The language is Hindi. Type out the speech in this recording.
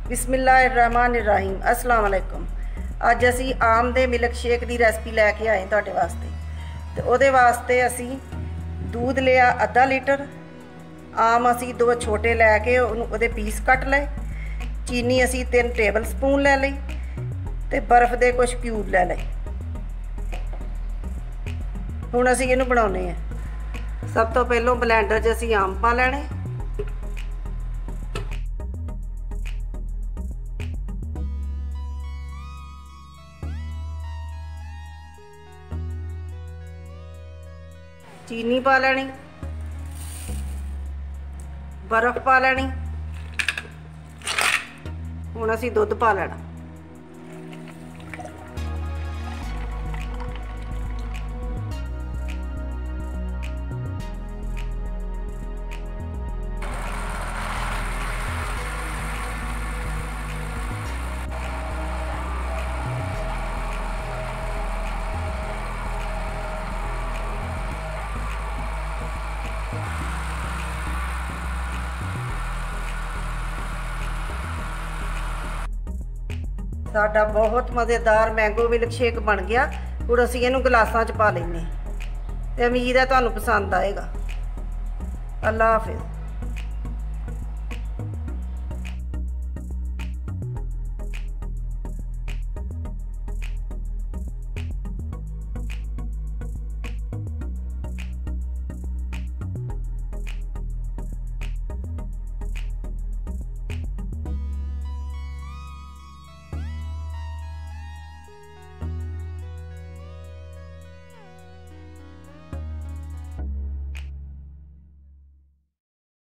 बिस्मिल्लाहिर्रहमानिर्रहीम अस्सलाम वालेकुम। अज असी आम दे मिल्क शेक की रेसिपी लैके आए तुहाडे वास्ते। तो उहदे वास्ते असी दूध लिया आधा लीटर, आम असी 2 छोटे लैके उहदे पीस कट लए, चीनी असी 3 टेबल स्पून लै लई ते बर्फ दे कुछ क्यूब लै लए। हुण असी इहनूं बनाउणे आ। सब तो पहलों ब्लैंडर 'च असी आम पा लैणे, चीनी पा लैनी, बर्फ पा लैनी। हुण असी दुध पा लैना। साडा बहुत मज़ेदार मैंगो मिल्क शेक बन गया। हुण असीं इहनूं गिलासां 'च पा लैने ते उम्मीद है तुहानूं पसंद आएगा। अल्लाह हाफिज़।